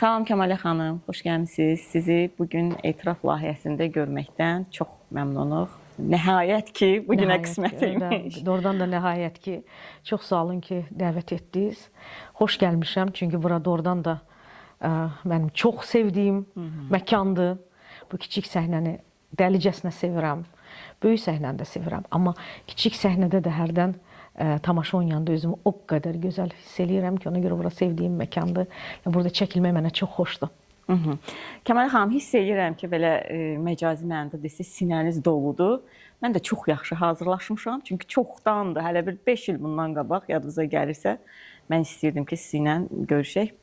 Salam Kəmalə xanım, xoş gəlmisiniz. Sizi bugün etiraf layihəsində görməkdən çox məmnunuq. Nəhayət ki, bugünə qismət imiş. Doğrudan da nəhayət ki, çox sağ olun ki, dəvət etdiniz. Xoş gəlmişəm, çünki bura doğrudan da mənim çox sevdiyim məkandır. Bu kiçik səhnəni dəlicəsinə sevirəm, böyük səhnəni də sevirəm. Amma kiçik səhnədə də hərdən tamaşa oynayanda özümü o qədər gözəl hiss eləyirəm ki, ona görə bura sevdiyim məkandır və burada çəkilmək mənə çox xoşdur. Kəmalə xanım, hiss edirəm ki, belə məcazi mənada desək, sinəniz doludur. Mən də çox yaxşı hazırlaşmışam, çünki çoxdandır, hələ bir 5 il bundan qabaq, yadınıza gəlirsə, mən istəyirdim ki, sizinlə görüşək.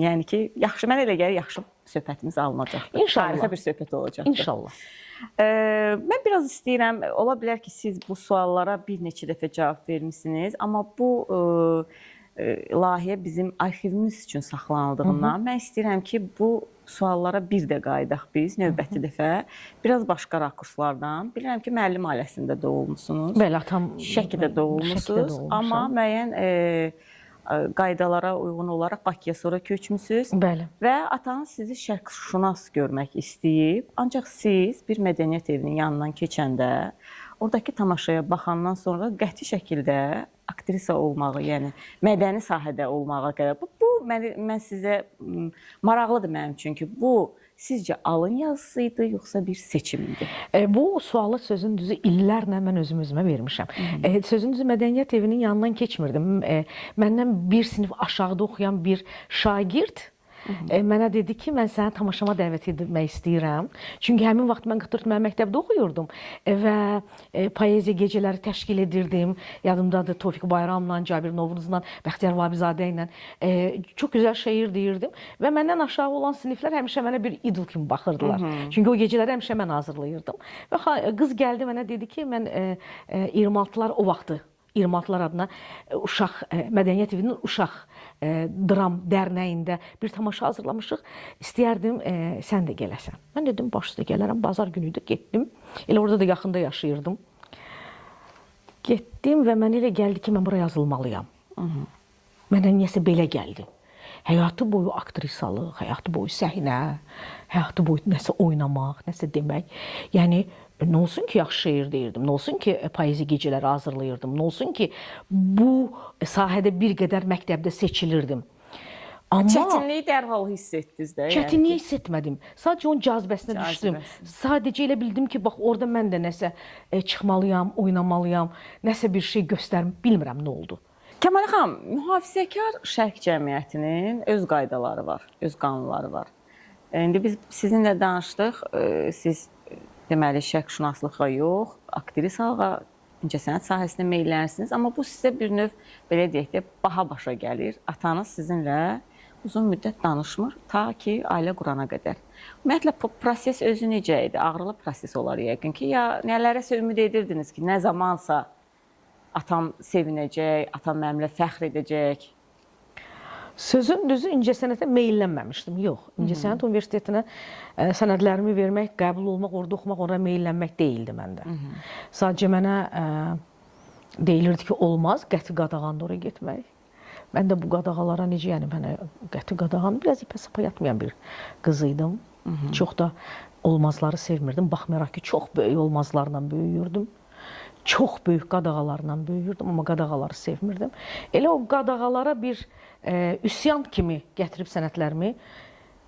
Yəni ki, yaxşı, mən elə gəlir, yaxşı söhbətimiz alınacaqdır. İnşallah. Tarixə bir söhbət olacaqdır. İnşallah. Mən biraz istəyirəm, ola bilər ki, siz bu suallara bir neçə dəfə cavab vermişsiniz, amma bu layihə bizim arxivimiz üçün saxlanıldığından mən istəyirəm ki, bu suallara bir də qayıdaq biz növbəti dəfə. Biraz başqa rakurslardan. Bilirəm ki, müəllim ailəsində doğulmusunuz. Bəli, atam Şəkidə doğulmusunuz, amma müəyyən qaydalara uyğun olaraq Bakıya sonra köçmüsünüz. Bəli. Və atanız sizi şərqşünas görmək istəyib. Ancaq siz bir mədəniyyət evinin yanından keçəndə, oradakı tamaşaya baxandan sonra qəti şəkildə aktrisa olmağı, yəni mədəni sahədə olmağa qərar. Bu mən sizə maraqlıdır mənim üçün ki, bu sizcə alın yazısıydı, yoxsa bir seçimdi? Bu sualı sözün düzü illərlə mən özümə vermişəm. Sözün düzü mədəniyyət evinin yanından keçmirdim. Məndən bir sinif aşağıda oxuyan bir şagird mənə dedi ki, mən səni tamaşama dəvət etmək istəyirəm. Çünki həmin vaxt mən 44 mən məktəbdə oxuyurdum və poeziya gecələri təşkil edirdim. Yadımdadır, Tofiq Bayramla, Cabir Novruzla, Bəxtiyar Vabizadə ilə çox gözəl şeir deyirdim və məndən aşağı olan siniflər həmişə mənə bir idol kimi baxırdılar. Çünki o gecələri həmişə mən hazırlayırdım. Və qız gəldi mənə dedi ki, mən 26-lar o vaxtı 26-lar adına uşaq mədəniyyət evinin uşaq dram dərnəyində bir tamaşa hazırlamışıq. İstəyərdim sən də gələsən. Mən dedim baş üstə gələrəm. Bazar günü də getdim. Elə orada da yaxında yaşayırdım. Getdim və mənə elə gəldi ki, mən bura yazılmalıyam. Mənə niyəsə belə gəldi. Həyatı boyu aktrisalıq, həyatı boyu səhnə, həyatı boyu nəsə oynamaq, nəsə demək. Yəni nə olsun ki, yaxşı şeir deyirdim, nə olsun ki, poeziya gecələri hazırlayırdım, nə olsun ki, bu sahədə bir qədər məktəbdə seçilirdim. Amma çətinliyi dərhal hiss etdiniz də? Çətinliyi hiss etmədim. Sadəcə onun cazibəsinə düşdüm. Sadəcə elə bildim ki, bax orada mən də nəsə çıxmalıyam, oynamalıyam, nəsə bir şey göstərim, bilmirəm nə oldu. Kəmalə xanım, mühafizəkar şərq cəmiyyətinin öz qaydaları var, öz qanunları var. İndi biz sizinlə danışdıq, siz deməli şərqşünaslığa yox, aktrisalığa, incəsənət sahəsində meyillənirsiniz, amma bu sizə bir növ, belə deyək də, baha başa gəlir. Atanız sizinlə uzun müddət danışmır, ta ki, ailə qurana qədər. Ümumiyyətlə, proses özü necə idi? Ağrılı proses olar yəqin ki, ya nələrəsə ümid edirdiniz ki, nə zamansa atam sevinəcək, atam mənimlə fəxr edəcək? Sözün düzü incəsənətə meyillənməmişdim. Yox, İncəsənət Universitetinə sənədlərimi vermək, qəbul olmaq, orada oxumaq, orada meyillənmək deyildi məndə. Sadəcə mənə deyilirdi ki, olmaz, qəti qadağandır oraya getmək. Mən də bu qadağalara necə, yəni mənə qəti qadağan, biraz ipə-sapa yatmayan bir qız idim. Çox da olmazları sevmirdim. Baxmayaraq ki, çox böyük olmazlarla böyüyürdüm. Çox böyük qadağalarla böyüyürdüm, amma qadağaları sevmirdim. Elə o qadağalara bir üsyan kimi gətirib sənədlərimi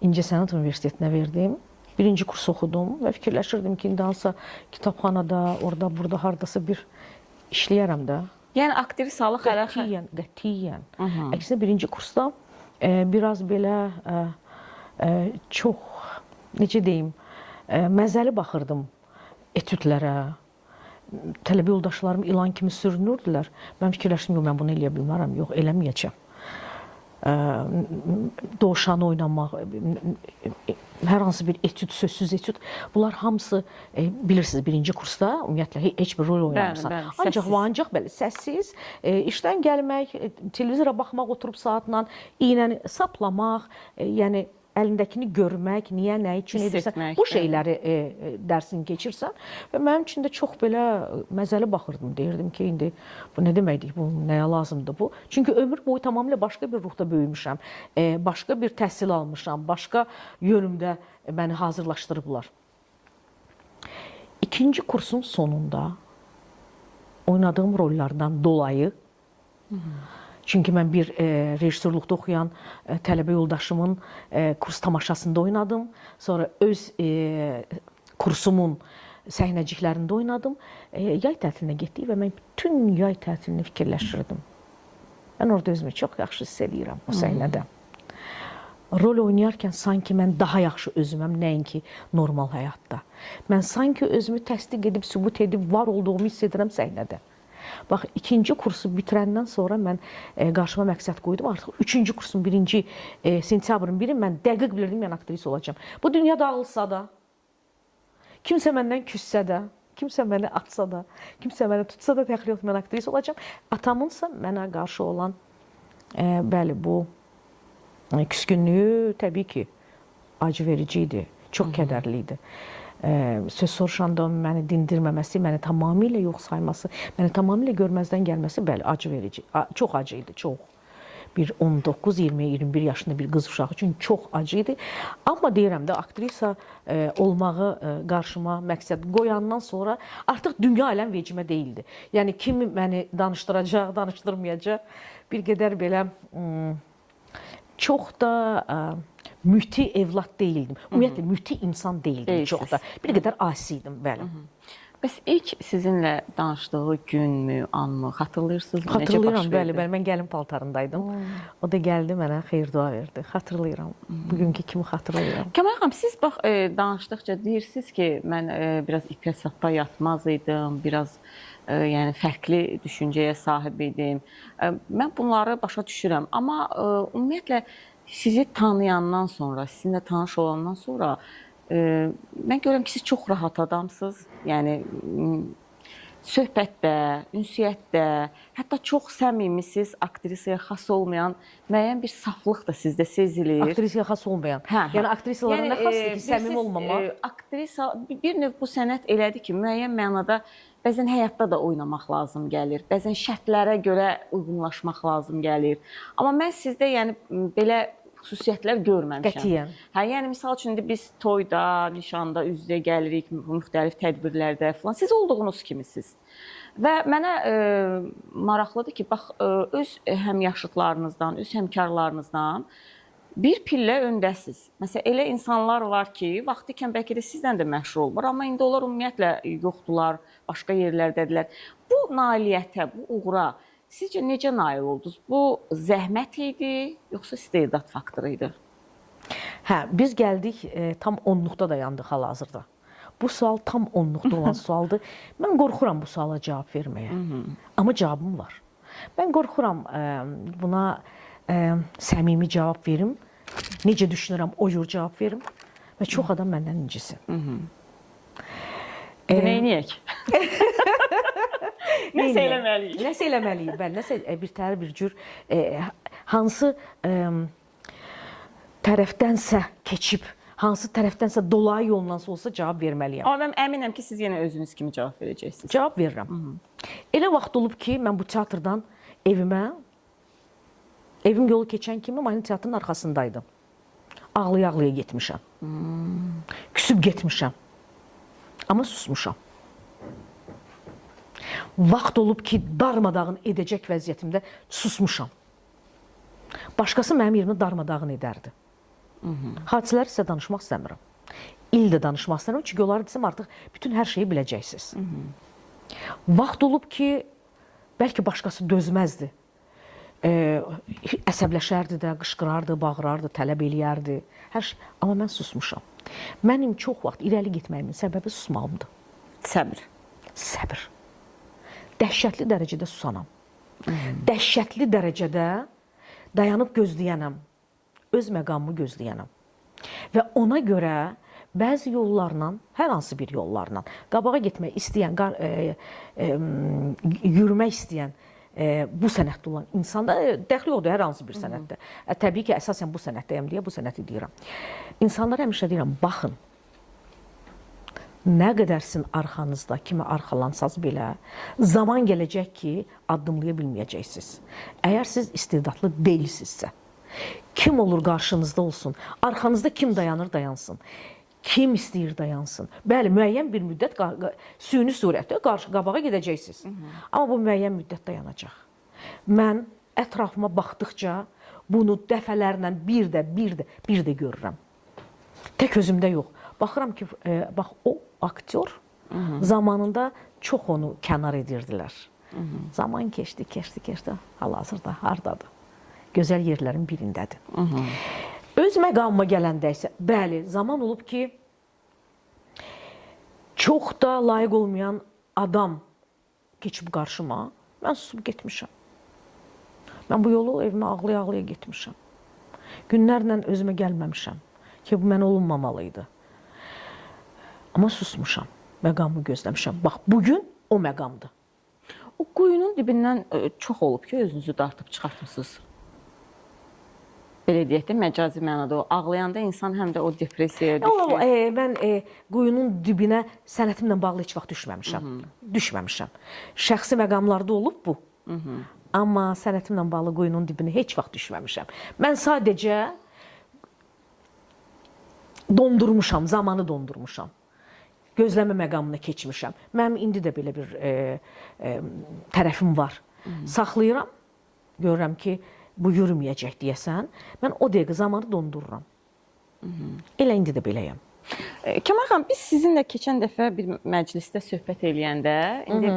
İncəsənət Universitetinə verdim. Birinci kurs oxudum və fikirləşirdim ki, indi hansısa kitabxanada, orada, burada, hardasa bir işləyərəm də. Yəni aktrisalıq hələ... Qətiyyən. Əksinə birinci kursda biraz belə çox, necə deyim, məzəli baxırdım etüdlərə. Tələbə yoldaşlarım ilan kimi sürünürdülər. Mən fikirləşdim, yox, mən bunu eləyə bilmərəm, yox, eləməyəcəm. Dovşan oynamaq, hər hansı bir etüd, sözsüz etüd, bunlar hamısı, bilirsiniz, birinci kursda ümumiyyətlə heç bir rol oynamırsan. Ancaq belə, səssiz, işdən gəlmək, televizora baxmaq, oturub saatla, iynəni saplamaq, yəni əlindəkini görmək, niyə, nə üçün Hiss edirsən, etmək, bu şeyləri dərsini keçirsən və mənim üçün də çox belə məzəli baxırdım, deyirdim ki, indi bu nə deməkdir, bu nəyə lazımdır bu? Çünki ömür boyu tamamilə başqa bir ruhda böyümüşəm, başqa bir təhsil almışam, başqa yönümdə məni hazırlaşdırıblar. İkinci kursun sonunda oynadığım rollardan dolayı, çünki mən bir rejissorluqda oxuyan tələbə yoldaşımın kurs tamaşasında oynadım. Sonra öz kursumun səhnəciklərində oynadım. Yay tətilinə getdik və mən bütün yay tətilini fikirləşirdim. Mən orada özümü çox yaxşı hiss edirəm o səhnədə. Rol oynayarkən sanki mən daha yaxşı özüməm, nəinki normal həyatda. Mən sanki özümü təsdiq edib, sübut edib, var olduğumu hiss edirəm səhnədə. Bax, ikinci kursu bitirəndən sonra mən qarşıma məqsəd qoydum. Artıq üçüncü kursun sentyabrın 1-i mən dəqiq bilirdim, mən aktrisa olacağam. Bu dünya dağılsa da, kimsə məndən küssə də, kimsə məni atsa da, kimsə məni tutsa da, təxir yox, mən aktrisa olacağam. Atamınsa mənə qarşı olan, bəli, bu küskünlüyü təbii ki, acı verici idi, çox kədərli idi. Söz soruşanda məni dindirməməsi, məni tamamilə yox sayması, məni tamamilə görməzdən gəlməsi, bəli, acı verici, çox acı idi, çox. Bir 19, 20, 21 yaşında bir qız uşağı üçün çox acı idi. Amma deyirəm də, aktrisa olmağı qarşıma məqsəd qoyandan sonra artıq dünya aləm vecimə deyildi. Yəni, kimi məni danışdıracaq, danışdırmayacaq, bir qədər belə çox da müti evlad deyildim. Ümumiyyətlə, müti insan deyildim çox da. Bir qədər asi idim, bəli. Bəs ilk sizinlə danışdığı günmü, anmı, xatırlayırsınızmı? Xatırlayıram, bəli, mən gəlin paltarındaydım. O da gəldi mənə xeyir-dua verdi. Xatırlayıram, bugünkü kimi xatırlayıram. Kəmal xanım, siz bax, danışdıqca deyirsiniz ki, mən biraz ipə-sapa yatmaz idim, biraz yəni fərqli düşüncəyə sahib idim. Mən bunları başa düşürəm, amma ümumiyyətlə sizi tanıyandan sonra, sizinlə tanış olandan sonra mən görürəm ki, siz çox rahat adamsınız. Yəni söhbətdə, ünsiyyətdə, hətta çox səmimisiniz, aktrisaya xas olmayan müəyyən bir saflıq da sizdə sezilir. Aktrisaya xas olmayan. Yəni aktrisalara nə xasdır ki, səmimi olmamaq? Aktrisa bir növ bu sənət elədir ki, müəyyən mənada bəzən həyatda da oynamaq lazım gəlir. Bəzən şərtlərə görə uyğunlaşmaq lazım gəlir. Amma mən sizdə yəni belə xüsusiyyətlər görməmişəm. Qətiyyən. Hə, yəni misal üçün indi biz toyda, nişanda üz-üzə gəlirik, müxtəlif tədbirlərdə falan. Siz olduğunuz kimisiniz. Və mənə maraqlıdır ki, bax öz həmyaşıdlarınızdan, öz həmkarlarınızdan bir pillə öndəsiz. Məsələn, elə insanlar var ki, vaxtı ikən bəlkə də sizdən də məşhur olmur, amma indi onlar ümumiyyətlə yoxdular, başqa yerlərdədirlər. Bu nailiyyətə, bu uğura sizcə necə nail oldunuz? Bu zəhmət idi, yoxsa istedad faktoru idi? Hə, biz gəldik, tam 10-luqda dayandıq hal-hazırda. Bu sual tam 10-luqda olan sualdır. Mən qorxuram bu suala cavab verməyə. Amma cavabım var. Mən qorxuram buna səmimi cavab verim. Necə düşünürəm, o cür cavab verim. Və çox adam məndən incisin. Neyniyək? Nəsə eləməliyik. Nəsə eləməliyik, bəli. Nəsə bir cür hansı tərəfdənsə keçib, hansı tərəfdənsə dolayı yolla olsa cavab verməliyəm. Amma mən əminəm ki, siz yenə özünüz kimi cavab verəcəksiniz. Cavab verirəm. Elə vaxt olub ki, mən bu teatrdan evim yolu keçən kimi Mahnı teatrının arxasındaydım. Ağlaya-ağlaya getmişəm. Küsüb getmişəm. Amma susmuşam. Vaxt olub ki, darmadağın edəcək vəziyyətimdə susmuşam. Başqası mənim yerimə darmadağın edərdi. Hadisələr isə danışmaq istəmirəm. İl də danışmaq istəmirəm, çünki onları desəm artıq bütün hər şeyi biləcəksiniz. Vaxt olub ki, bəlkə başqası dözməzdi. Əsəbləşərdi də, qışqırardı, bağırardı, tələb eləyərdi. Hər şey. Amma mən susmuşam. Mənim çox vaxt irəli getməyimin səbəbi susmağımdır. Səbr. Səbr. Dəhşətli dərəcədə susanam. Dəhşətli dərəcədə dayanıb gözləyənəm. Öz məqamımı gözləyənəm. Və ona görə bəzi yollarla, hər hansı bir yollarla qabağa getmək istəyən, yürümək istəyən bu sənətdə olan insanda dəxli yoxdur hər hansı bir sənətdə. Təbii ki, əsasən bu sənətdəyəm deyə bu sənəti deyirəm. İnsanlara həmişə deyirəm, baxın. Nə qədər sizin arxanızda kimi arxalansanız belə, zaman gələcək ki, addımlaya bilməyəcəksiniz. Əgər siz istedadlı deyilsinizsə, kim olur qarşınızda olsun, arxanızda kim dayanır dayansın, kim istəyir dayansın. Bəli, müəyyən bir müddət süni surətdə qabağa gedəcəksiniz. Amma bu müəyyən müddət dayanacaq. Mən ətrafıma baxdıqca bunu dəfələrlə bir də görürəm. Tək özümdə yox. Baxıram ki, bax o aktyor zamanında çox onu kənar edirdilər. Zaman keçdi. Hal-hazırda hardadır? Gözəl yerlərin birindədir. Öz məqamıma gələndə isə, bəli, zaman olub ki, çox da layiq olmayan adam keçib qarşıma, mən susub getmişəm. Mən bu yolu evimə ağlaya-ağlaya getmişəm. Günlərlə özümə gəlməmişəm ki, bu mənə olunmamalıydı. Amma susmuşam, məqamı gözləmişəm. Bax, bugün o məqamdır. O quyunun dibindən çox olub ki, özünüzü dartıb çıxartmışsınız. Belə deyək də, məcazi mənada o ağlayanda insan həm də o depressiyaya düşür. Mən quyunun dibinə sənətimlə bağlı heç vaxt düşməmişəm. Şəxsi məqamlarda olub bu. Amma sənətimlə bağlı quyunun dibinə heç vaxt düşməmişəm. Mən sadəcə dondurmuşam, zamanı dondurmuşam. Gözləmə məqamına keçmişəm. Mənim indi də belə bir tərəfim var. Saxlayıram, görürəm ki, bu yürüməyəcək deyəsən, mən o dəqiqə zamanı dondururam. Elə indi də beləyəm. Kəmal xanım, biz sizinlə keçən dəfə bir məclisdə söhbət eləyəndə, indi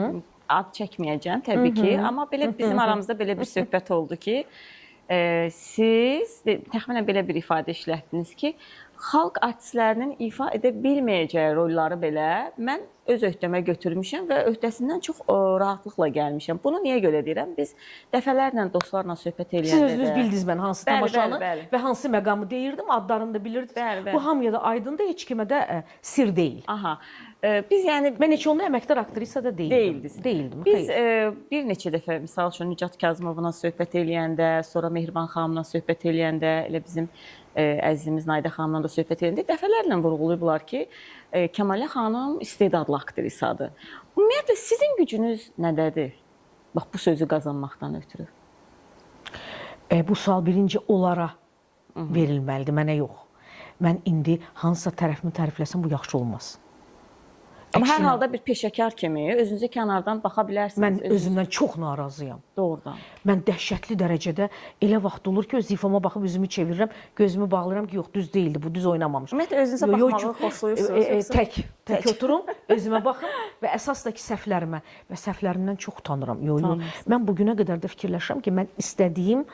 ad çəkməyəcəm təbii ki, amma belə bizim aramızda belə bir söhbət oldu ki, siz təxminən belə bir ifadə işlətdiniz ki, xalq artistlərinin ifa edə bilməyəcəyi rolları belə mən öz öhdəmə götürmüşəm və öhdəsindən çox rahatlıqla gəlmişəm. Bunu niyə görə deyirəm? Biz dəfələrlə dostlarla söhbət eləyəndə Siz özünüz bildiniz mən hansı tamaşanı və hansı məqamı deyirdim, adlarını da bilirdiniz. Bu hamıya da aydındır, heç kimə də sir deyil. Aha. Biz yəni mən heç onun əməkdar aktrisa da deyildim. Biz bir neçə dəfə misal üçün Nicat Kazımovla söhbət eləyəndə, sonra Mehriban xanımla söhbət eləyəndə, elə bizim əzizimiz Naidə xanımla da söhbət eləyəndə dəfələrlə vurğulayıblar ki, Kəmalə xanım istedadlı aktrisadır. Ümumiyyətlə sizin gücünüz nədədir? Bax bu sözü qazanmaqdan ötürü. Bu sual birinci onlara verilməlidir, mənə yox. Mən indi hansısa tərəfimi tərifləsəm bu yaxşı olmaz. Amma hər halda bir peşəkar kimi özünüzə kənardan baxa bilərsiniz. Mən özümdən çox narazıyam. Doğrudan. Mən dəhşətli dərəcədə elə vaxt olur ki, öz ifama baxıb üzümü çevirirəm, gözümü bağlayıram ki, yox, düz deyildi, bu düz oynamamışım. Ümumiyyətlə özünüzə baxmağı xoşlayırsınız? Tək oturum, özümə baxım və əsasdakı səhvlərimə və səhvlərimdən çox utanıram. Mən bugünə qədər də fikirləşirəm ki, mən istədiyim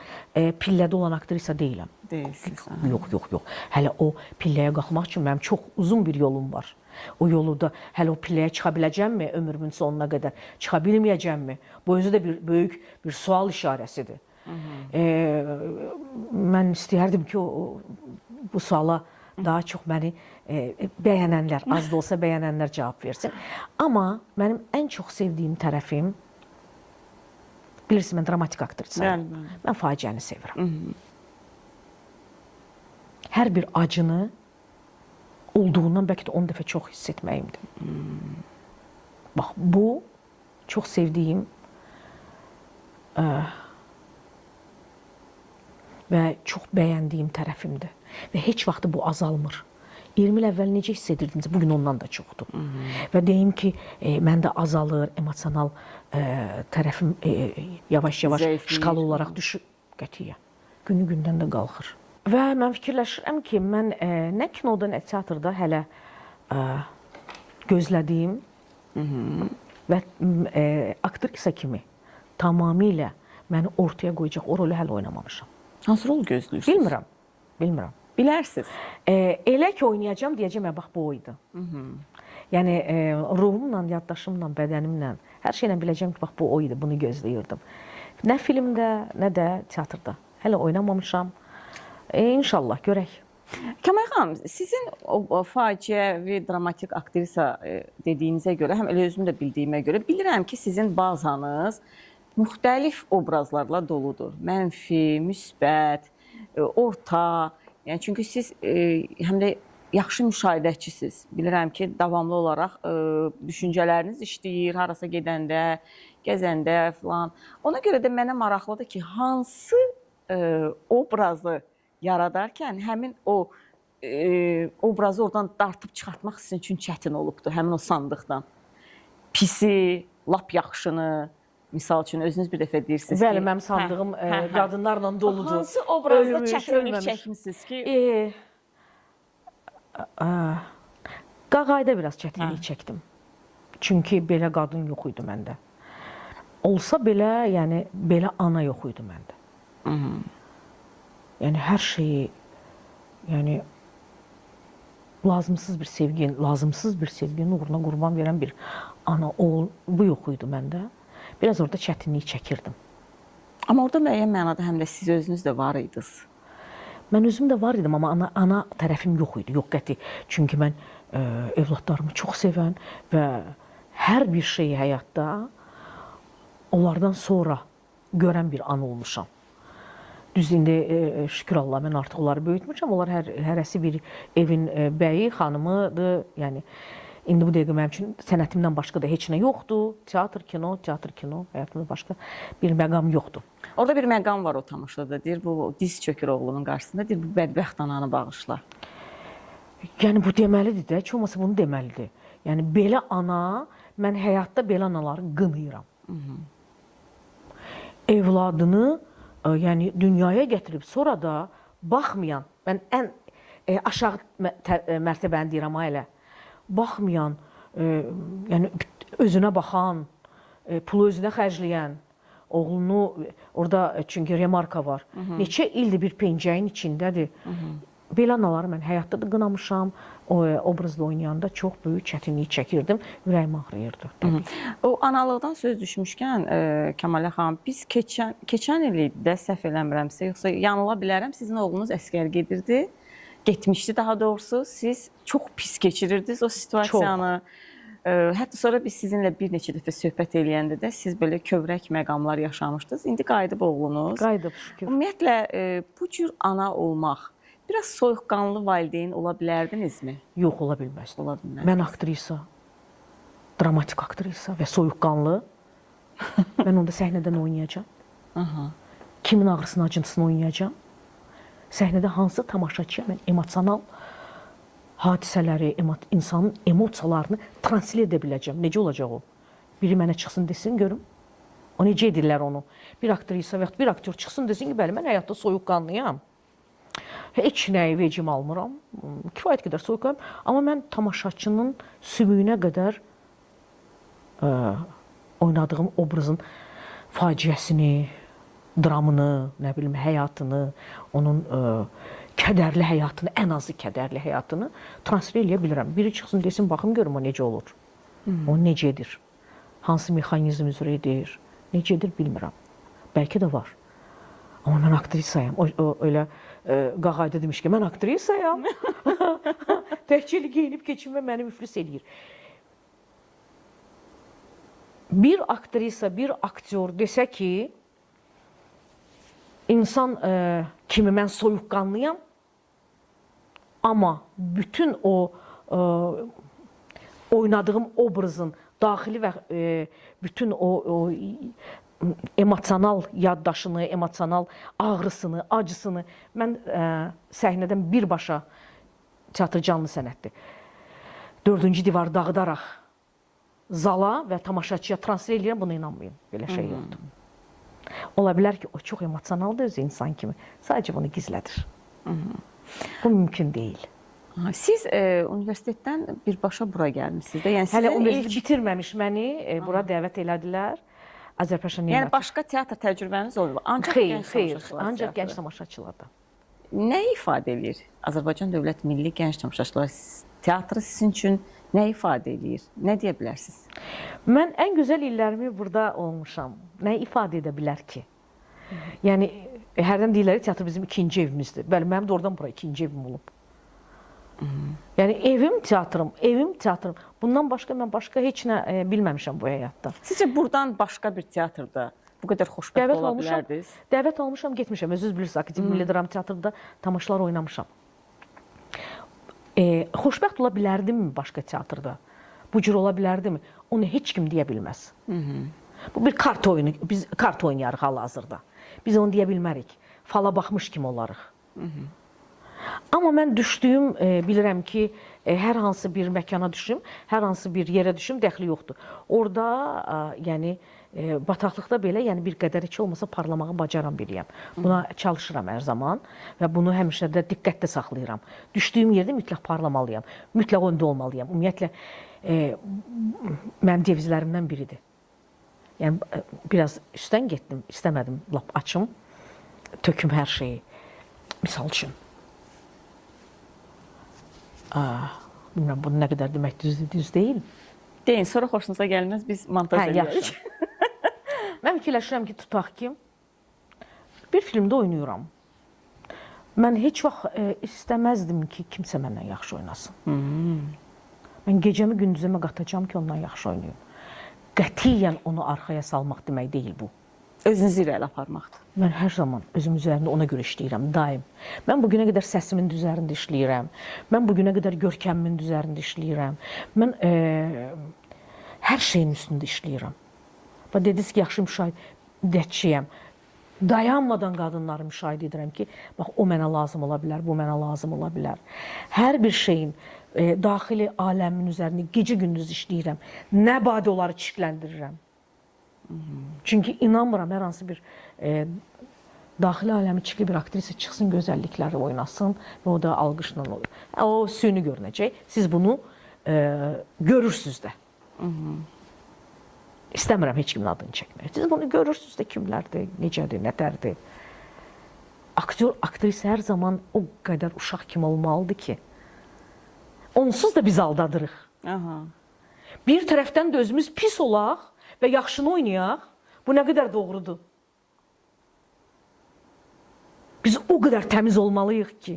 pillədə olan aktrisa deyiləm. Deyilsiniz. Yox. Hələ o pilləyə qalxmaq üçün mənim çox uzun bir yolum var. O yolu da hələ o pilləyə çıxa biləcəmmi ömrümün sonuna qədər, çıxa bilməyəcəmmi? Bu özü də böyük bir sual işarəsidir. Mən istəyərdim ki, bu suala daha çox məni bəyənənlər, az da olsa bəyənənlər cavab versin. Amma mənim ən çox sevdiyim tərəfim, bilirsiniz, mən dramatik aktrisayım. Mən faciəni sevirəm. Hər bir acını olduğundan bəlkə də 10 dəfə çox hiss etməyimdir. Bax, bu çox sevdiyim və çox bəyəndiyim tərəfimdir. Və heç vaxt bu azalmır. 20 il əvvəl necə hiss edirdiniz? Bugün ondan da çoxdur. Və deyim ki, məndə azalır, emosional tərəfim yavaş-yavaş şkala olaraq düşür. Qətiyyən. Günü-gündən də qalxır. Və mən fikirləşirəm ki, mən nə kinoda, nə teatrda hələ gözlədiyim və aktrisa kimi tamamilə məni ortaya qoyacaq o rolu hələ oynamamışam. Hansı rol gözləyirsiniz? Bilmirəm. Bilərsiniz. Elə ki oynayacağam, deyəcəm, bax bu oydu. Yəni ruhumla, yaddaşımla, bədənimlə, hər şeylə biləcəm ki, bax bu oydu, bunu gözləyirdim. Nə filmdə, nə də teatrda. Hələ oynamamışam. İnşallah, görək. Kəmal xanım, sizin o faciəvi dramatik aktrisa dediyinizə görə, həm elə özüm də bildiyimə görə, bilirəm ki, sizin bazanız müxtəlif obrazlarla doludur. Mənfi, müsbət, orta. Yəni çünki siz həm də yaxşı müşahidəçisiniz. Bilirəm ki, davamlı olaraq düşüncələriniz işləyir, harasa gedəndə, gəzəndə falan. Ona görə də mənə maraqlıdır ki, hansı obrazı yaradarkən həmin o obrazı oradan dartıb çıxartmaq sizin üçün çətin olubdur, həmin o sandıqdan. Pisi, lap yaxşını, misal üçün özünüz bir dəfə deyirsiniz ki... Bəli, mənim sandığım qadınlarla doludur. Hansı obrazda çətinlik çəkmişsiniz ki? Qağayda biraz çətinlik çəkdim. Çünki belə qadın yox idi məndə. Olsa belə, yəni belə ana yox idi məndə. Yəni hər şeyi, yəni lazımsız bir sevginin uğruna qurban verən bir ana, oğul, bu yox idi məndə. Biraz orada çətinlik çəkirdim. Amma orada müəyyən mənada həm də siz özünüz də var idiniz. Mən özüm də var idim, amma ana tərəfim yox idi, yox qəti. Çünki mən evladlarımı çox sevən və hər bir şeyi həyatda onlardan sonra görən bir ana olmuşam. Düz indi şükür Allah, mən artıq onları böyütmüşəm. Onlar hərəsi bir evin bəyi, xanımıdır. Yəni indi bu dəqiqə mənim üçün sənətimdən başqa da heç nə yoxdur. Teatr, kino, həyatımda başqa bir məqam yoxdur. Orada bir məqam var o tamaşada. Deyir, bu diz çökür oğlunun qarşısında. Deyir, bu bədbəxt ananı bağışla. Yəni bu deməlidir də, heç olmasa bunu deməlidir. Yəni belə ana, mən həyatda belə anaları qınayıram. Evladını yəni dünyaya gətirib sonra da baxmayan, mən ən aşağı mərtəbəni deyirəm elə, baxmayan, yəni özünə baxan, pulu özünə xərcləyən, oğlunu, orada çünki remarka var, neçə ildir bir pencəyin içindədir. Belə anaları mən həyatda da qınamışam, obrazda oynayanda çox böyük çətinlik çəkirdim, ürəyim ağrıyırdı. O analıqdan söz düşmüşkən, Kəmalə xanım, biz keçən il idi də, səhv eləmirəmsə, yoxsa yanıla bilərəm, sizin oğlunuz əskər gedirdi, getmişdi daha doğrusu, siz çox pis keçirirdiniz o situasiyanı. Hətta sonra biz sizinlə bir neçə dəfə söhbət eləyəndə də siz belə kövrək məqamlar yaşamışdınız. İndi qayıdıb oğlunuz. Qayıdıb, şükür. Ümumiyyətlə, bu cür ana olmaq, biraz soyuqqanlı valideyn ola bilərdinizmi? Yox, ola bilməzdim. Ola bilməz. Mən aktrisa, dramatik aktrisa və soyuqqanlı. Mən onda səhnədən oynayacağam. Kimin ağrısını, acıntısını oynayacağam. Səhnədə hansı tamaşaçıya mən emosional hadisələri, insanın emosiyalarını transfer edə biləcəm. Necə olacaq o? Biri mənə çıxsın desin, görüm. O necə edirlər onu? Bir aktrisa və bir aktyor çıxsın desin ki, bəli, mən həyatda soyuqqanlıyam. Heç nəyi vecim almıram. Kifayət qədər soyuqqanlıyam. Amma mən tamaşaçının sümüyünə qədər oynadığım obrazın faciəsini, dramını, nə bilim, həyatını, onun kədərli həyatını, ən azı kədərli həyatını transfer eləyə bilirəm. Biri çıxsın desin, baxım görüm o necə olur. O necədir? Hansı mexanizm üzrə edir? Necədir bilmirəm. Bəlkə də var. Amma mən aktrisayam. Öyle Qağayda demiş ki, mən aktrisayam. Təhcili geyinib keçinmə məni müflis eləyir. Bir aktrisa, bir aktyor desə ki, insan kimi mən soyuqqanlıyam, amma bütün o oynadığım obrazın daxili və bütün o emosional yaddaşını, emosional ağrısını, acısını mən səhnədən birbaşa teatr canlı sənətdir. 4-cü divar dağıdaraq zala və tamaşaçıya transfer edirəm, buna inanmayın. Belə şey yoxdur. Ola bilər ki, o çox emosionaldır özü insan kimi. Sadəcə bunu gizlədir. Bu mümkün deyil. Siz universitetdən birbaşa bura gəlmişsiniz də. Yəni, hələ universitet bitirməmiş məni bura dəvət elədilər. Azərbaycan Yəni başqa teatr təcrübəniz olub? Ancaq gənc tamaşaçılarda. Nə ifadə edir Azərbaycan Dövlət Milli Gənc Tamaşaçılar Teatrı sizin üçün nə ifadə edir? Nə deyə bilərsiniz? Mən ən gözəl illərimi burada olmuşam. Nə ifadə edə bilər ki? Yəni, hərdən deyirlər ki, teatr bizim ikinci evimizdir. Bəli, mənim də oradan bura ikinci evim olub. Yəni, evim teatrım. Bundan başqa mən başqa heç nə bilməmişəm bu həyatda. Sizcə buradan başqa bir teatrda bu qədər xoşbəxt ola bilərdiniz? Dəvət almışam, getmişəm. Özünüz bilirsiniz, Akademik Milli Dram Teatrında tamaşalar oynamışam. Xoşbəxt ola bilərdimmi başqa teatrda? Bu cür ola bilərdimi? Onu heç kim deyə bilməz. Bu bir kart oyunu. Biz kart oynayarıq hal-hazırda. Biz onu deyə bilmərik. Fala baxmış kimi olarıq. Amma mən düşdüyüm, bilirəm ki, hər hansı bir məkana düşüm, hər hansı bir yerə düşüm, dəxli yoxdur. Orada, yəni, bataqlıqda belə, yəni bir qədər heç olmasa parlamağı bacaran biriyəm. Buna çalışıram hər zaman və bunu həmişə də diqqətdə saxlayıram. Düşdüyüm yerdə mütləq parlamalıyam, mütləq öndə olmalıyam. Ümumiyyətlə, mənim devizlərimdən biridir. Yəni, biraz üstdən getdim, istəmədim, lap açım, töküm hər şeyi. Misal üçün. Bilmirəm, bunu nə qədər demək düz deyil. Deyin, sonra xoşunuza gəlməz, biz montaj edirik. Mən fikirləşirəm ki, tutaq ki, bir filmdə oynayıram. Mən heç vaxt istəməzdim ki, kimsə məndən yaxşı oynasın. Mən gecəmi gündüzəmə qatacam ki, ondan yaxşı oynayım. Qətiyyən onu arxaya salmaq demək deyil bu. Özünüzü irəli aparmaqdır. Mən hər zaman özüm üzərində ona görə işləyirəm, daim. Mən bugünə qədər səsimin üzərində işləyirəm. Mən bugünə qədər görkəmimin üzərində işləyirəm. Mən hər şeyin üstündə işləyirəm. Və dediniz ki, yaxşı müşahidəçiyəm. Dayanmadan qadınları müşahidə edirəm ki, bax, o mənə lazım ola bilər, bu mənə lazım ola bilər. Hər bir şeyin daxili aləmin üzərində gecə-gündüz işləyirəm. Nə badə onları çirkləndirirəm. Çünki inanmıram, hər hansı bir daxili aləmi çirkli bir aktrisa çıxsın, gözəllikləri oynasın və o da alqışla olur. O süni görünəcək. Siz bunu görürsünüz də. İstəmirəm heç kimin adını çəkmək. Siz bunu görürsünüz də kimlərdir, necədir, nətərdir. Aktyor, aktrisa hər zaman o qədər uşaq kimi olmalıdır ki, onsuz da biz aldadırıq. Bir tərəfdən də özümüz pis olaq və yaxşını oynayaq, bu nə qədər doğrudur. Biz o qədər təmiz olmalıyıq ki,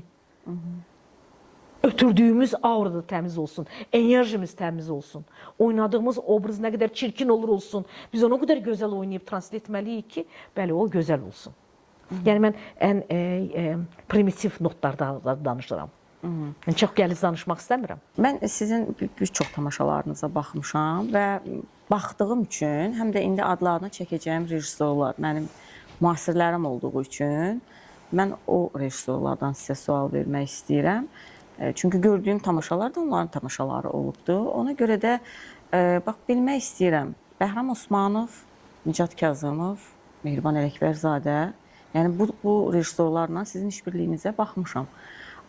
ötürdüyümüz aura da təmiz olsun, enerjimiz təmiz olsun, oynadığımız obraz nə qədər çirkin olur olsun, biz onu o qədər gözəl oynayıb translit etməliyik ki, bəli, o gözəl olsun. Yəni, mən ən primitiv notlarda danışıram. Çox gəliz danışmaq istəmirəm. Mən sizin bir çox tamaşalarınıza baxmışam və baxdığım üçün, həm də indi adlarını çəkəcəyim rejissorlar mənim müasirlərim olduğu üçün mən o rejissorlardan sizə sual vermək istəyirəm. Çünki gördüyüm tamaşalar da onların tamaşaları olubdur. Ona görə də bax, bilmək istəyirəm. Bəhram Osmanov, Nicat Kazımov, Mehriban Ələkbərzadə, yəni bu rejissorlarla sizin işbirliyinizə baxmışam.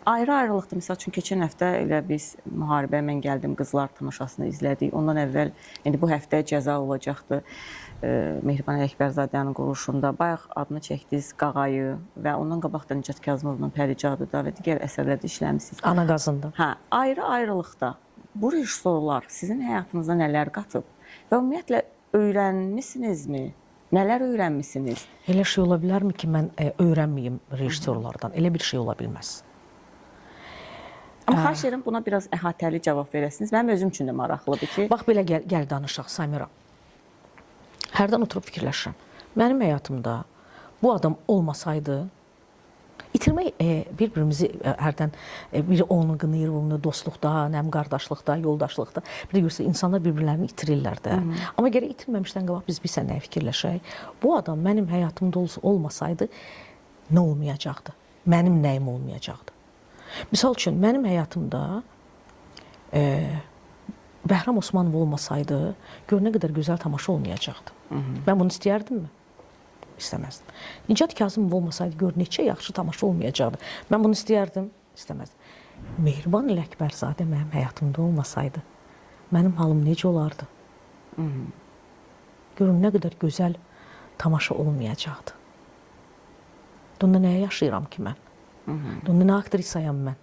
Ayrı-ayrılıqdır. Misal üçün, keçən həftə elə biz müharibə, mən gəldim, qızlar tamaşasını izlədik. Ondan əvvəl, indi bu həftə cəza olacaqdı. Mehriban Ələkbərzadənin quruluşunda bayaq adını çəkdiniz Qağayı və ondan qabaq da Nicat Kazımovla Pəricadıda və digər əsərlərdə işləmişsiniz. Ana qazında. Hə, ayrı-ayrılıqda bu rejissorlar sizin həyatınıza nələr qatıb və ümumiyyətlə öyrənmisinizmi? Nələr öyrənmisiniz? Elə şey ola bilərmi ki, mən öyrənməyim rejissorlardan? Elə bir şey ola bilməz. Amma xahiş edirəm buna biraz əhatəli cavab verəsiniz. Mənim özüm üçün də maraqlıdır ki... Bax, belə gəl danışaq, Samira. Hərdən oturub fikirləşirəm. Mənim həyatımda bu adam olmasaydı, itirmək bir-birimizi hərdən biri onu qınayır, onu dostluqda, nəm qardaşlıqda, yoldaşlıqda. Bir də görsə, insanlar bir-birlərini itirirlər də. Amma gərək itirməmişdən qabaq biz sən nəyə fikirləşək? Bu adam mənim həyatımda olmasaydı, nə olmayacaqdı? Mənim nəyim olmayacaqdı? Misal üçün, mənim həyatımda Bəhram Osmanov olmasaydı, gör nə qədər gözəl tamaşa olmayacaqdı. Mən bunu istəyərdimmi? İstəməzdim. Nicat Kazımov olmasaydı, gör neçə yaxşı tamaşa olmayacaqdı. Mən bunu istəyərdim, istəməzdim. Mehriban Ələkbərzadə mənim həyatımda olmasaydı, mənim halım necə olardı? Görün nə qədər gözəl tamaşa olmayacaqdı. Onda nəyə yaşayıram ki mən? Onda nə aktrisayam mən?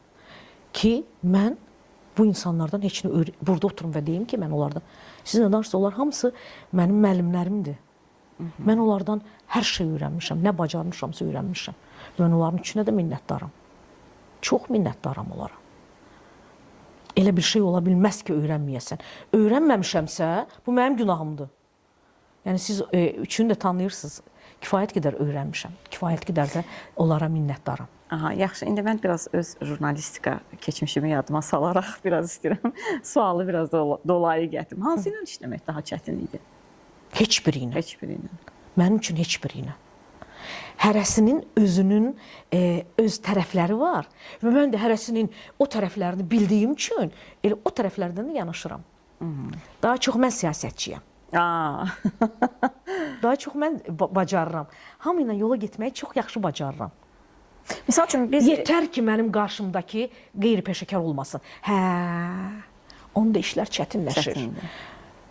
Ki, mən bu insanlardan heç nə burada oturum və deyim ki, mən onlardan, sizinlə danışsa, onlar hamısı mənim müəllimlərimdir. Mən onlardan hər şey öyrənmişəm, nə bacarmışamsa öyrənmişəm. Mən onların üçünə də minnətdaram. Çox minnətdaram onlara. Elə bir şey ola bilməz ki, öyrənməyəsən. Öyrənməmişəmsə, bu mənim günahımdır. Yəni siz üçünü də tanıyırsınız. Kifayət qədər öyrənmişəm. Kifayət qədər də onlara minnətdaram. Aha, yaxşı. İndi mən biraz öz jurnalistika keçmişimi yadıma salaraq biraz istəyirəm sualı biraz dolayı gətirim. Hansı ilə işləmək daha çətin idi? Heç biri ilə. Heç biri ilə. Mənim üçün heç biri ilə. Hərəsinin özünün öz tərəfləri var və mən də hərəsinin o tərəflərini bildiyim üçün elə o tərəflərdən də yanaşıram. Daha çox mən siyasətçiyəm. Daha çox mən bacarıram. Hamı ilə yola getməyi çox yaxşı bacarıram. Məsəl üçün biz Yetər ki, mənim qarşımdakı qeyri-peşəkar olmasın. Hə, onda işlər çətinləşir. çətindir.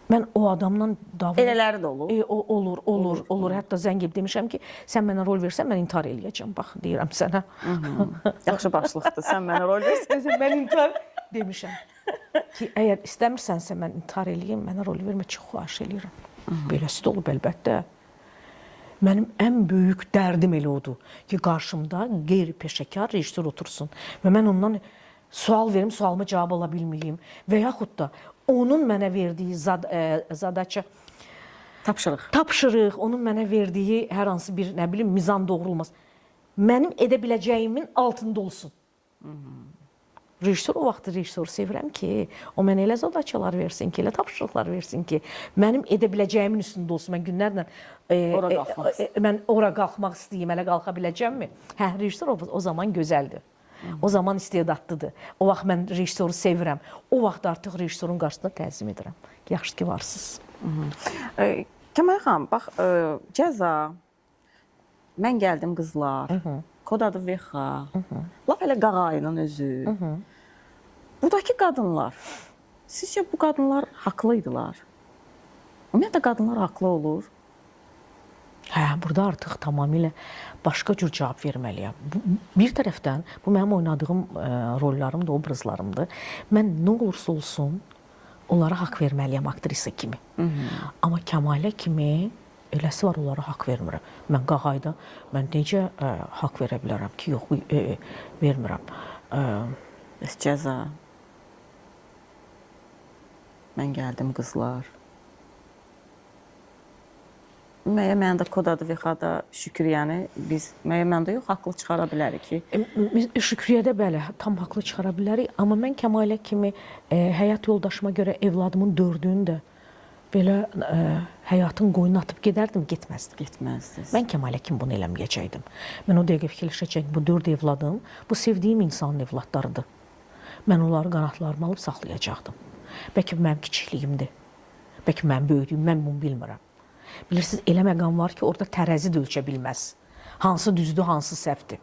Mən o adamla dava... Elələri də olur. Olur. Hətta zəng edib demişəm ki, sən mənə rol versən, mən intihar eləyəcəm. Bax, deyirəm sənə. Yaxşı başlıqdır. Sən mənə rol versən. Mən intihar demişəm. Ki, əgər istəmirsənsə, mən intihar eləyim, mənə rol vermə, çox xahiş eləyirəm. Beləsi də olub, əlbəttə. Mənim ən böyük dərdim elə odur ki, qarşımda qeyri-peşəkar rejissor otursun və mən ondan sual verim, sualıma cavab ala bilməyim və yaxud da onun mənə verdiyi zadaça, tapşırıq, onun mənə verdiyi hər hansı bir, nə bilim, mizan doğrulmaz. Mənim edə biləcəyimin altında olsun. Rejissor o vaxt rejissoru sevirəm ki, o mənə elə zadaçalar versin ki, elə tapşırıqlar versin ki, mənim edə biləcəyimin üstündə olsun. Mən günlərlə mən ora qalxmaq istəyim, elə qalxa biləcəmmi? Hə, rejissor o zaman gözəldir. O zaman istedadlıdır. O vaxt mən rejissoru sevirəm. O vaxt artıq rejissorun qarşısında təzim edirəm. Yaxşı ki, varsınız. Kəmal xanım, bax, Cəza, Mən gəldim qızlar, Kod adı Vexa, laf elə Qağayının özü. Buradakı qadınlar, sizcə bu qadınlar haqlıydılar? Ümumiyyətlə, qadınlar haqlı olur. Hə, burada artıq tamamilə başqa cür cavab verməliyəm. Bir tərəfdən, bu mənim oynadığım rollarımdır, obrazlarımdır. Mən nə olursa olsun, onlara haqq verməliyəm aktrisa kimi. Amma Kəmalə kimi eləsi var, onlara haqq vermirəm. Mən Qağayda, mən necə haqq verə bilərəm ki, yox, vermirəm. Bəs Cəza, Mən gəldim qızlar. Müəyyən mənada Kod adı Vexada Şükriyəni biz müəyyən mənada yox, haqlı çıxara bilərik ki. Şükriyədə bəli, tam haqlı çıxara bilərik. Amma mən Kəmalə kimi həyat yoldaşıma görə evladımın 4-ünü də belə həyatın qoynuna atıb gedərdim, getməzdim. Getməzdiniz. Mən Kəmalə kimi bunu eləməyəcəkdim. Mən o dəqiqə fikirləşəcəkdim, bu 4 evladım, bu sevdiyim insanın evladlarıdır. Mən onları qanatlarıma alıb saxlayacaqdım. Bəlkə mənim kiçikliyimdir. Bəlkə mənim böyüklüyüm, mən bunu bilmirəm. Bilirsiniz, elə məqam var ki, orada tərəzi də ölçə bilməz. Hansı düzdür, hansı səhvdir.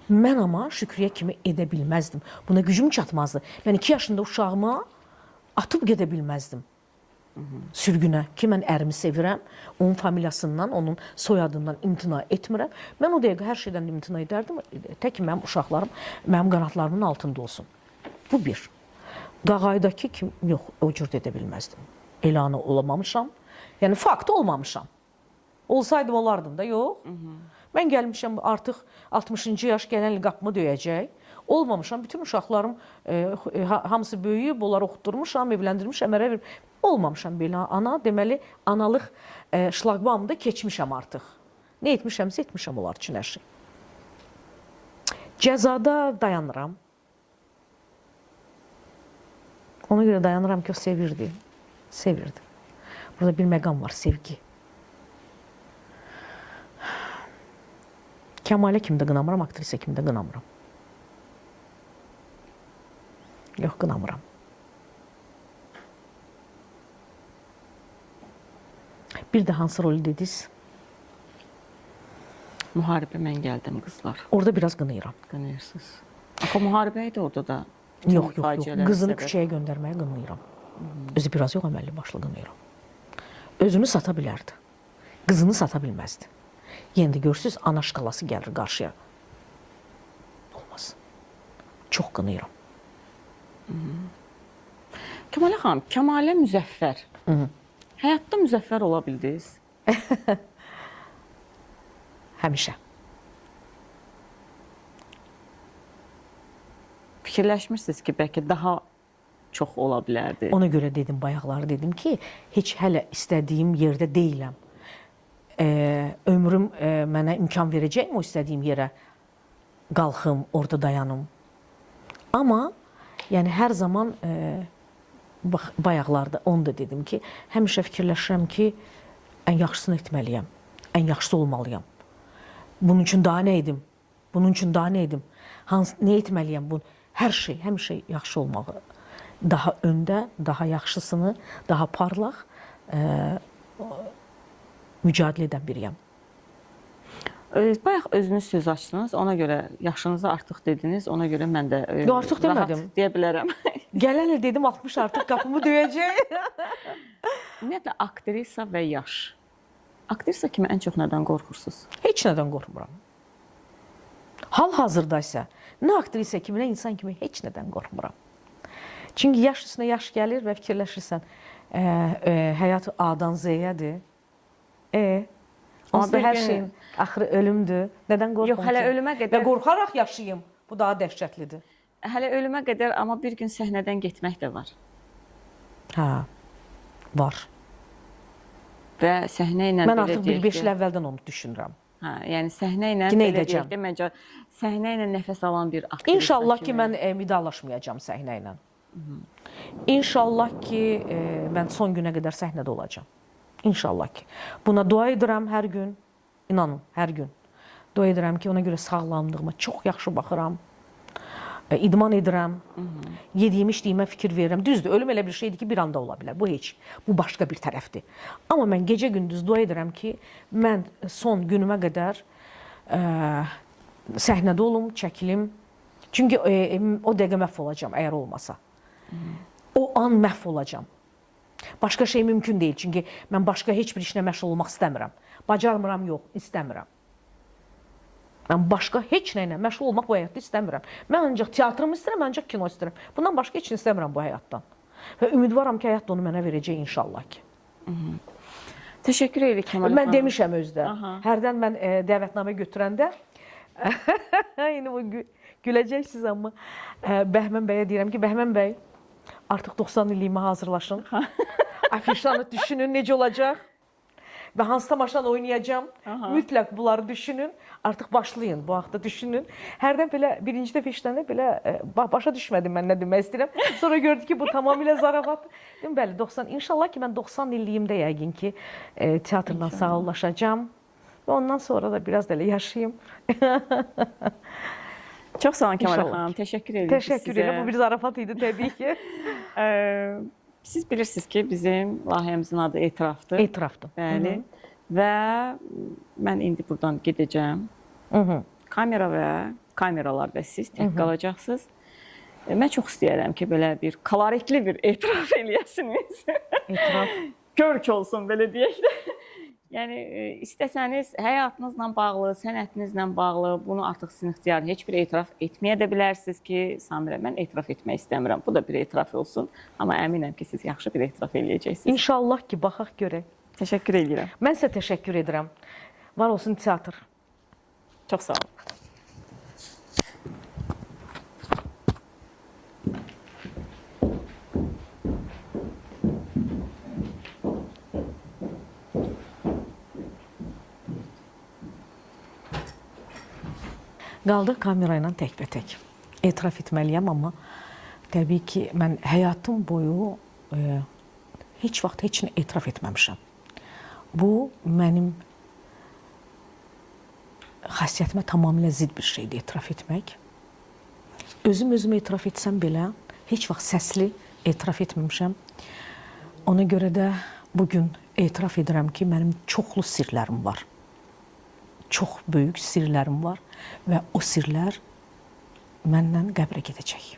Mən amma Şükriyə kimi edə bilməzdim. Buna gücüm çatmazdı. Mən 2 yaşında uşağıma atıb gedə bilməzdim. Sürgünə ki, mən ərimi sevirəm, onun familiyasından, onun soyadından imtina etmirəm. Mən o dəqiqə hər şeydən imtina edərdim, tək ki, mənim uşaqlarım mənim qanatlarımın altında olsun. Bu bir. Qağaydakı kim, yox, o cür edə bilməzdim. Elanı olamamışam, yəni fakt olmamışam. Olsaydım olardım da, yox. Mən gəlmişəm artıq 60-cı yaş gələn il qapımı döyəcək. Olmamışam, bütün uşaqlarım hamısı böyüyüb, onları oxutdurmuşam, evləndirmişəm, ərə vermişəm. Olmamışam belə ana, deməli, analıq şlaqbamında keçmişəm artıq. Nə etmişəmsə etmişəm onlar üçün hər şey. Cəzada dayanıram. Ona görə dayanıram ki, o sevirdi. Sevirdi. Burada bir məqam var, sevgi. Kəmalə kimi də qınamıram, aktrisa kimi də qınamıram. Yox, qınamıram. Bir də hansı rolü dediniz? Müharibə Mən gəldim qızlar. Orada biraz qınayıram. Qınayırsınız. Axı müharibə idi orada da. Yox. Qızını küçəyə göndərməyə qınayıram. Özü biraz yox, əməlli başlı qınayıram. Özünü sata bilərdi. Qızını sata bilməzdi. Yenə də görürsünüz, ana şkalası gəlir qarşıya. Olmaz. Çox qınayıram. Kəmalə xanım, Kəmalə Müzəffər. Həyatda müzəffər ola bildiniz? Həmişə. Fikirləşmirsiniz ki, bəlkə daha çox ola bilərdi. Ona görə dedim, bayaqları dedim ki, heç hələ istədiyim yerdə deyiləm. ömrüm mənə imkan verəcəkmi o istədiyim yerə qalxım, orada dayanım. Amma yəni hər zaman bayaqlarda onu da dedim ki, həmişə fikirləşirəm ki, ən yaxşısını etməliyəm, ən yaxşısı olmalıyam. Bunun üçün daha nə edim? Bunun üçün daha nə edim? Nə etməliyəm? Hər şey, həmişə yaxşı olmalı. Daha öndə, daha yaxşısını, daha parlaq mücadilə edən biriyəm. Bayaq özünüz söz açdınız, ona görə yaşınızı artıq dediniz, ona görə mən də artıq demədim. Rahat deyə bilərəm. Gələn il dedim 60 artıq qapımı döyəcək. Ümumiyyətlə, aktrisa və yaş. Aktrisa kimi ən çox nədən qorxursunuz? Heç nədən qorxmuram. Hal-hazırda isə nə aktrisa kimi, nə insan kimi heç nədən qorxmuram. Çünki yaş üstünə yaş gəlir və fikirləşirsən, həyat A-dan Z-yədir. Onsuz da hər şeyin axırı ölümdür. Nədən qorxum ki? Yox, hələ ölümə qədər... Və qorxaraq yaşayım. Bu daha dəhşətlidir. Hələ ölümə qədər, amma bir gün səhnədən getmək də var. Hə, var. Və səhnə ilə mən artıq 1-5 il əvvəldən onu düşünürəm. Hə, yəni səhnə ilə belə deyək də məncə səhnə ilə nəfəs alan bir aktrisa. İnşallah ki, mən vidalaşmayacağam səhnə ilə. İnşallah ki, mən son günə qədər səhnədə olacağam. İnşallah ki. Buna dua edirəm hər gün. İnanın, hər gün. Dua edirəm ki, ona görə sağlamlığıma çox yaxşı baxıram. İdman edirəm. Yediyim, içdiyimə fikir verirəm. Düzdür, ölüm elə bir şeydir ki, bir anda ola bilər. Bu heç. Bu başqa bir tərəfdir. Amma mən gecə-gündüz dua edirəm ki, mən son günümə qədər səhnədə olum, çəkilim. Çünki o dəqiqə məhv olacağam, əgər olmasa. O an məhv olacağam. Başqa şey mümkün deyil. Çünki mən başqa heç bir işlə məşğul olmaq istəmirəm. Bacarmıram, yox, istəmirəm. Mən başqa heç nə ilə məşğul olmaq bu həyatda istəmirəm. Mən ancaq teatrımı istəyirəm, ancaq kino istəyirəm. Bundan başqa heç nə istəmirəm bu həyatdan. Və ümidvaram ki, həyat da onu mənə verəcək inşallah ki. Təşəkkür edirik Kəmal xanım. Mən demişəm özdə. Hərdən mən dəvətnamə götürəndə, indi bu güləcəksiniz amma, Bəhmən bəyə deyirəm ki, Bəhmən bəy, artıq 90 illiyimə hazırlaşın. Afişanı düşünün, necə olacaq? Və hansı tamaşanı oynayacağım? Mütləq bunları düşünün. Artıq başlayın, bu haqda düşünün. Hərdən belə, birinci dəfə işləndə belə başa düşmədim mən nə demək istəyirəm. Sonra gördük ki, bu tamamilə zarafatdır. Dedim, bəli, 90. İnşallah ki, mən 90 illiyimdə yəqin ki, teatrdan sağollaşacağam. Və ondan sonra da biraz da elə yaşayayım. Çox sağ olun Kəmal xanım, təşəkkür edirik sizə. Təşəkkür edirəm, bu bir zarafat idi təbii ki. Siz bilirsiniz ki, bizim layihəmizin adı Etirafdır. Etirafdır. Bəli. Və mən indi buradan gedəcəm. Kamera və kameralar və siz tək qalacaqsınız. Mən çox istəyərəm ki, belə bir koloritli bir etiraf eləyəsiniz. Etiraf. Görk olsun, belə deyək də. Yəni, istəsəniz həyatınızla bağlı, sənətinizlə bağlı, bunu artıq sizin ixtiyarın heç bir etiraf etməyə də bilərsiniz ki, Samirə, mən etiraf etmək istəmirəm. Bu da bir etiraf olsun. Amma əminəm ki, siz yaxşı bir etiraf eləyəcəksiniz. İnşallah ki, baxaq görək. Təşəkkür edirəm. Mən sizə təşəkkür edirəm. Var olsun teatr. Çox sağ olun. Qaldı kamera ilə təkbətək. Etiraf etməliyəm, amma təbii ki, mən həyatım boyu heç vaxt heç nə etiraf etməmişəm. Bu, mənim xasiyyətimə tamamilə zidd bir şeydir etiraf etmək. Özümə etiraf etsəm belə, heç vaxt səsli etiraf etməmişəm. Ona görə də bugün etiraf edirəm ki, mənim çoxlu sirlərim var. Çox böyük sirlərim var və o sirlər məndən qəbrə gedəcək.